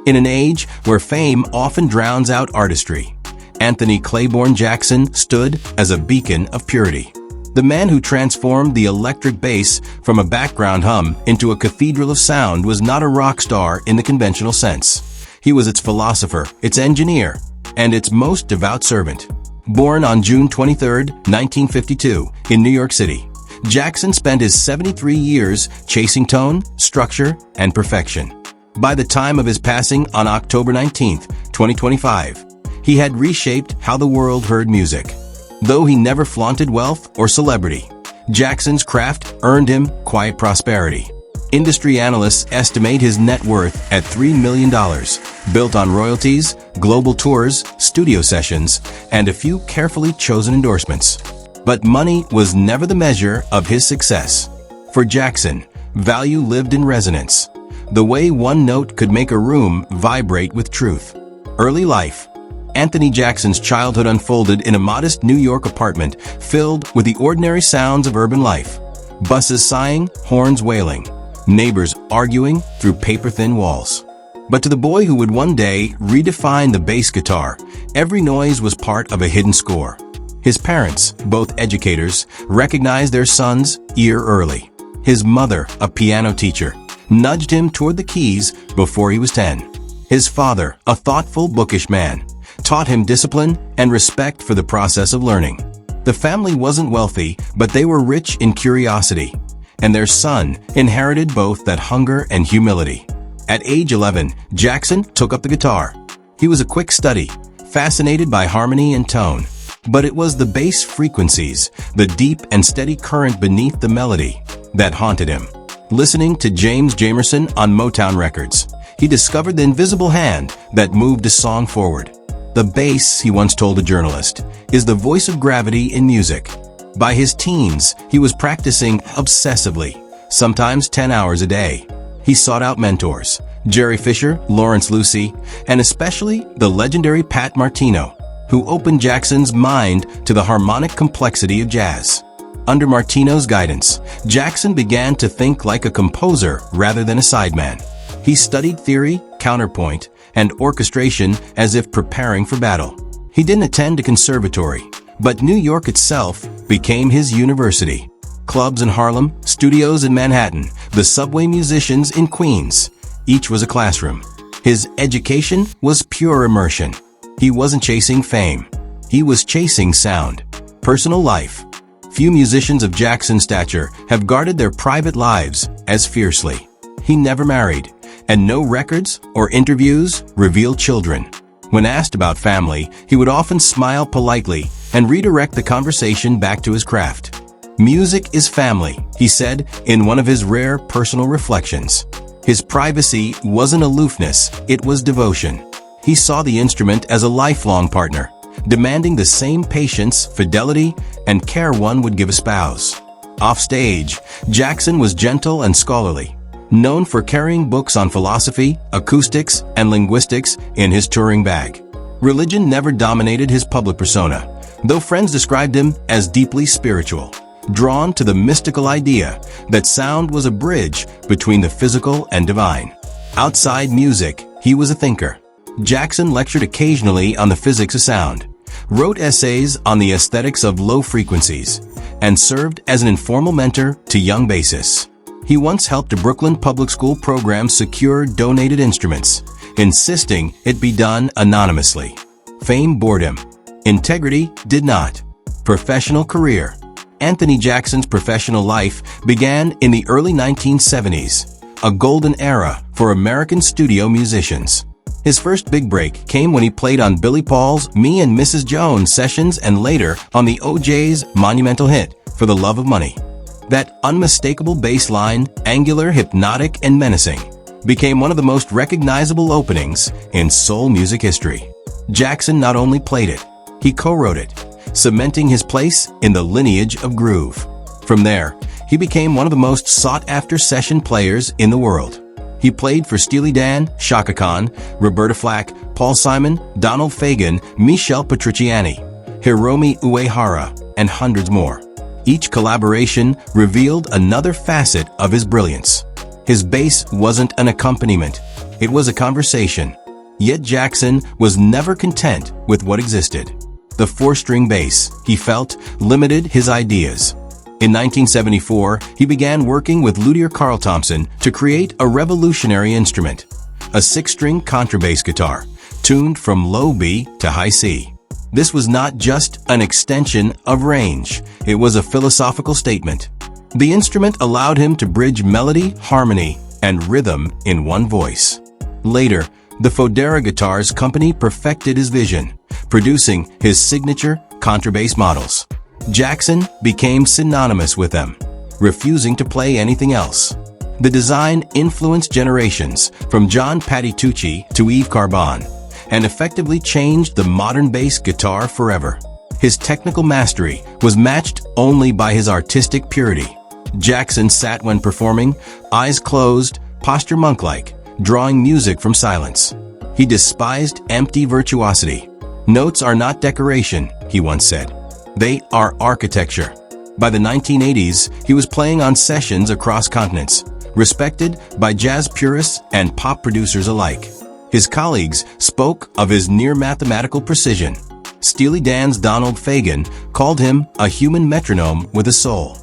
In an age where fame often drowns out artistry, Anthony Claiborne Jackson stood as a beacon of purity. The man who transformed the electric bass from a background hum into a cathedral of sound was not a rock star in the conventional sense. He was its philosopher, its engineer, and its most devout servant. Born on June 23, 1952, in New York City, Jackson spent his 73 years chasing tone, structure, and perfection. By the time of his passing on October 19, 2025, he had reshaped how the world heard music. Though he never flaunted wealth or celebrity, Jackson's craft earned him quiet prosperity. Industry analysts estimate his net worth at $3 million, built on royalties, global tours, studio sessions, and a few carefully chosen endorsements. But money was never the measure of his success. For Jackson, value lived in resonance, the way one note could make a room vibrate with truth. Early life. Anthony Jackson's childhood unfolded in a modest New York apartment filled with the ordinary sounds of urban life. Buses sighing, horns wailing, neighbors arguing through paper-thin walls. But to the boy who would one day redefine the bass guitar, every noise was part of a hidden score. His parents, both educators, recognized their son's ear early. His mother, a piano teacher, nudged him toward the keys before he was 10. His father, a thoughtful, bookish man, taught him discipline and respect for the process of learning. The family wasn't wealthy, but they were rich in curiosity, and their son inherited both that hunger and humility. At age 11, Jackson took up the guitar. He was a quick study, fascinated by harmony and tone. But it was the bass frequencies, the deep and steady current beneath the melody, that haunted him. Listening to James Jamerson on Motown Records, he discovered the invisible hand that moved a song forward. The bass, he once told a journalist, is the voice of gravity in music. By his teens, he was practicing obsessively, sometimes 10 hours a day. He sought out mentors, Jerry Fisher, Lawrence Lucy, and especially the legendary Pat Martino, who opened Jackson's mind to the harmonic complexity of jazz. Under Martino's guidance, Jackson began to think like a composer rather than a sideman. He studied theory, counterpoint, and orchestration as if preparing for battle. He didn't attend a conservatory, but New York itself became his university. Clubs in Harlem, studios in Manhattan, the subway musicians in Queens. Each was a classroom. His education was pure immersion. He wasn't chasing fame. He was chasing sound. Personal life. Few musicians of Jackson's stature have guarded their private lives as fiercely. He never married, and no records or interviews reveal children. When asked about family, he would often smile politely and redirect the conversation back to his craft. Music is family, he said in one of his rare personal reflections. His privacy wasn't aloofness, it was devotion. He saw the instrument as a lifelong partner, demanding the same patience, fidelity, and care one would give a spouse. Offstage, Jackson was gentle and scholarly, known for carrying books on philosophy, acoustics, and linguistics in his touring bag. Religion never dominated his public persona, though friends described him as deeply spiritual, drawn to the mystical idea that sound was a bridge between the physical and divine. Outside music, he was a thinker. Jackson lectured occasionally on the physics of sound, wrote essays on the aesthetics of low frequencies, and served as an informal mentor to young bassists. He once helped a Brooklyn public school program secure donated instruments, insisting it be done anonymously. Fame bored him. Integrity did not. Professional career. Anthony Jackson's professional life began in the early 1970s, a golden era for American studio musicians. His first big break came when he played on Billy Paul's Me and Mrs. Jones sessions and later on the O'Jays' monumental hit, For the Love of Money. That unmistakable bass line, angular, hypnotic, and menacing, became one of the most recognizable openings in soul music history. Jackson not only played it, he co-wrote it, cementing his place in the lineage of groove. From there, he became one of the most sought-after session players in the world. He played for Steely Dan, Chaka Khan, Roberta Flack, Paul Simon, Donald Fagen, Michel Petrucciani, Hiromi Uehara, and hundreds more. Each collaboration revealed another facet of his brilliance. His bass wasn't an accompaniment. It was a conversation. Yet Jackson was never content with what existed. The 4-string bass, he felt, limited his ideas. In 1974, he began working with luthier Carl Thompson to create a revolutionary instrument, a 6-string contrabass guitar, tuned from low B to high C. This was not just an extension of range, it was a philosophical statement. The instrument allowed him to bridge melody, harmony, and rhythm in one voice. Later, the Fodera Guitars Company perfected his vision, producing his signature contrabass models. Jackson became synonymous with them, refusing to play anything else. The design influenced generations, from John Patitucci to Yves Carbon, and effectively changed the modern bass guitar forever. His technical mastery was matched only by his artistic purity. Jackson sat when performing, eyes closed, posture monk-like, drawing music from silence. He despised empty virtuosity. "Notes are not decoration," he once said. "They are architecture." By the 1980s, he was playing on sessions across continents, respected by jazz purists and pop producers alike. His colleagues spoke of his near-mathematical precision. Steely Dan's Donald Fagen called him a human metronome with a soul.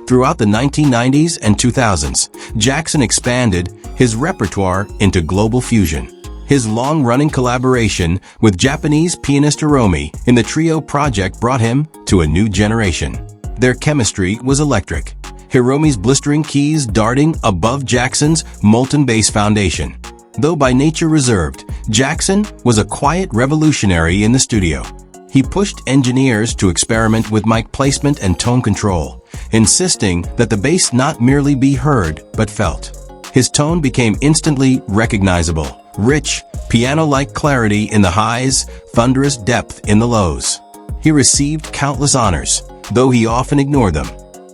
Throughout the 1990s and 2000s, Jackson expanded his repertoire into global fusion. His long-running collaboration with Japanese pianist Hiromi in the Trio project brought him to a new generation. Their chemistry was electric, Hiromi's blistering keys darting above Jackson's molten bass foundation. Though by nature reserved, Jackson was a quiet revolutionary in the studio. He pushed engineers to experiment with mic placement and tone control, insisting that the bass not merely be heard but felt. His tone became instantly recognizable, rich, piano-like clarity in the highs, thunderous depth in the lows. He received countless honors, though he often ignored them.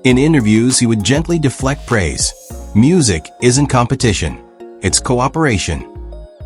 In interviews, he would gently deflect praise. Music isn't competition, it's cooperation.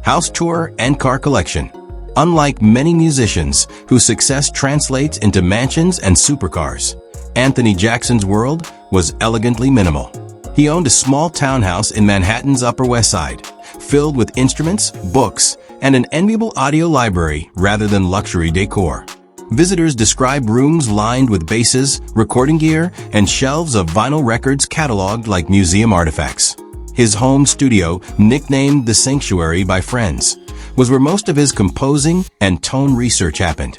House tour and car collection. Unlike many musicians whose success translates into mansions and supercars, Anthony Jackson's world was elegantly minimal. He owned a small townhouse in Manhattan's Upper West Side, filled with instruments, books, and an enviable audio library rather than luxury decor. Visitors describe rooms lined with basses, recording gear, and shelves of vinyl records cataloged like museum artifacts. His home studio, nicknamed the Sanctuary by friends, was where most of his composing and tone research happened.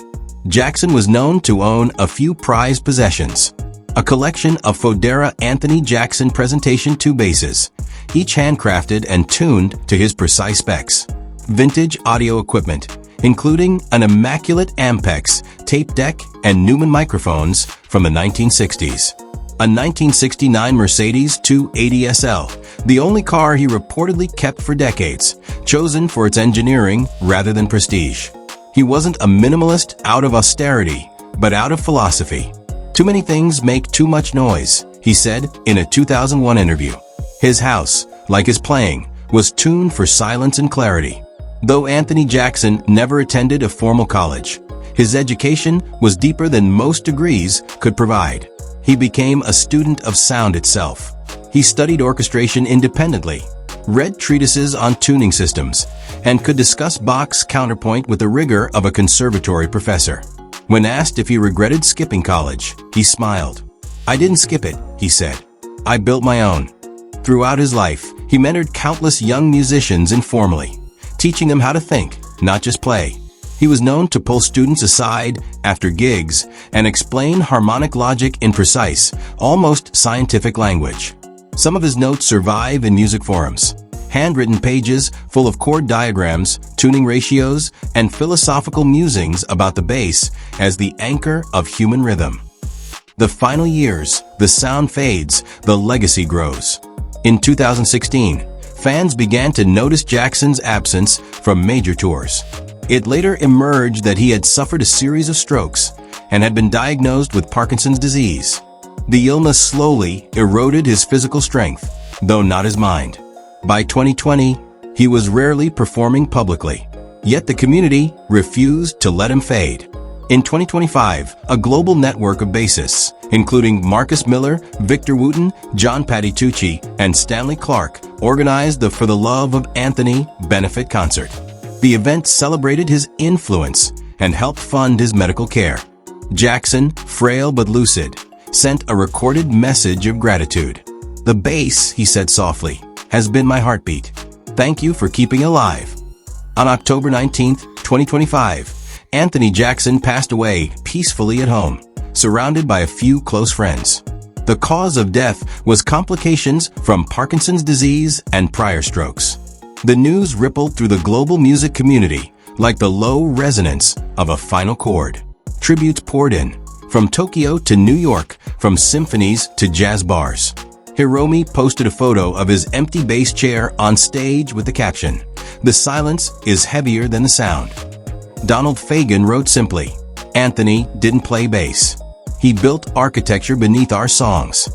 Jackson was known to own a few prized possessions. A collection of Fodera Anthony Jackson Presentation 2 basses, each handcrafted and tuned to his precise specs. Vintage audio equipment, including an immaculate Ampex, tape deck, and Neumann microphones from the 1960s. A 1969 Mercedes 280 SL, the only car he reportedly kept for decades, chosen for its engineering rather than prestige. He wasn't a minimalist out of austerity, but out of philosophy. "Too many things make too much noise," he said in a 2001 interview. His house, like his playing, was tuned for silence and clarity. Though Anthony Jackson never attended a formal college, his education was deeper than most degrees could provide. He became a student of sound itself. He studied orchestration independently, read treatises on tuning systems, and could discuss Bach's counterpoint with the rigor of a conservatory professor. When asked if he regretted skipping college, he smiled. "I didn't skip it," he said. "I built my own." Throughout his life, he mentored countless young musicians informally, teaching them how to think, not just play. He was known to pull students aside after gigs and explain harmonic logic in precise, almost scientific language. Some of his notes survive in music forums, handwritten pages full of chord diagrams, tuning ratios, and philosophical musings about the bass as the anchor of human rhythm. The final years, the sound fades, the legacy grows. In 2016, fans began to notice Jackson's absence from major tours. It later emerged that he had suffered a series of strokes and had been diagnosed with Parkinson's disease. The illness slowly eroded his physical strength, though not his mind. By 2020, he was rarely performing publicly, yet the community refused to let him fade. In 2025, a global network of bassists, including Marcus Miller, Victor Wooten, John Patitucci, and Stanley Clark, organized the For the Love of Anthony benefit concert. The event celebrated his influence and helped fund his medical care. Jackson, frail but lucid, sent a recorded message of gratitude. "The bass," he said softly, "has been my heartbeat. Thank you for keeping alive." On October 19, 2025, Anthony Jackson passed away peacefully at home, surrounded by a few close friends. The cause of death was complications from Parkinson's disease and prior strokes. The news rippled through the global music community like the low resonance of a final chord. Tributes poured in, from Tokyo to New York, from symphonies to jazz bars. Hiromi posted a photo of his empty bass chair on stage with the caption, "The silence is heavier than the sound." Donald Fagen wrote simply, "Anthony didn't play bass. He built architecture beneath our songs."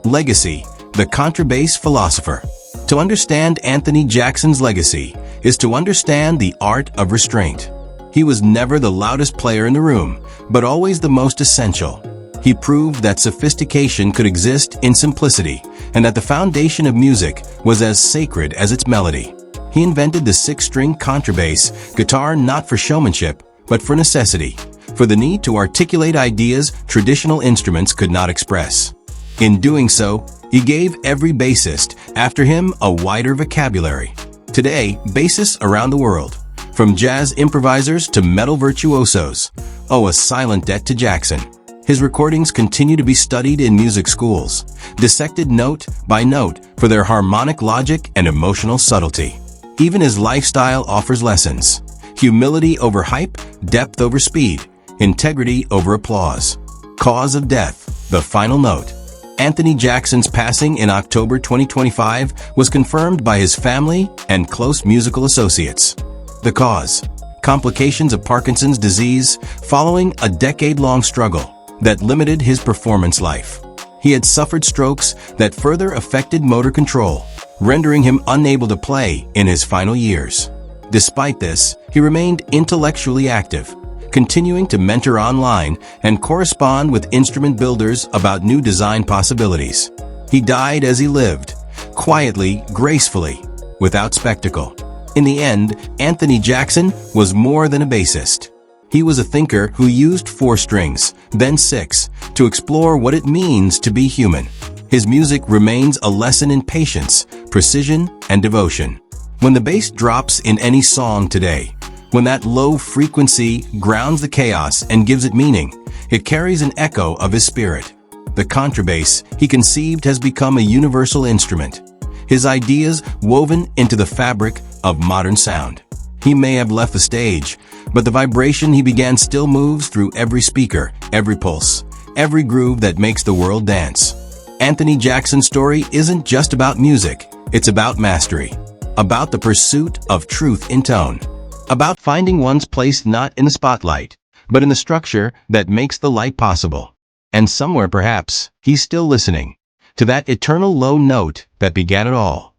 Legacy, the contrabass philosopher. To understand Anthony Jackson's legacy is to understand the art of restraint. He was never the loudest player in the room, but always the most essential. He proved that sophistication could exist in simplicity, and that the foundation of music was as sacred as its melody. He invented the 6-string contrabass guitar not for showmanship, but for necessity, for the need to articulate ideas traditional instruments could not express. In doing so, he gave every bassist after him a wider vocabulary. Today, bassists around the world, from jazz improvisers to metal virtuosos, owe a silent debt to Jackson. His recordings continue to be studied in music schools, dissected note by note for their harmonic logic and emotional subtlety. Even his lifestyle offers lessons: humility over hype, depth over speed, integrity over applause. Cause of death, the final note. Anthony Jackson's passing in October 2025 was confirmed by his family and close musical associates. The cause: complications of Parkinson's disease following a decade-long struggle that limited his performance life. He had suffered strokes that further affected motor control, rendering him unable to play in his final years. Despite this, he remained intellectually active, continuing to mentor online and correspond with instrument builders about new design possibilities. He died as he lived, quietly, gracefully, without spectacle. In the end, Anthony Jackson was more than a bassist. He was a thinker who used 4 strings, then 6, to explore what it means to be human. His music remains a lesson in patience, precision, and devotion. When the bass drops in any song today, when that low frequency grounds the chaos and gives it meaning, it carries an echo of his spirit. The contrabass he conceived has become a universal instrument, his ideas woven into the fabric of modern sound. He may have left the stage, but the vibration he began still moves through every speaker, every pulse, every groove that makes the world dance. Anthony Jackson's story isn't just about music, it's about mastery, about the pursuit of truth in tone, about finding one's place not in the spotlight, but in the structure that makes the light possible. And somewhere perhaps, he's still listening to that eternal low note that began it all.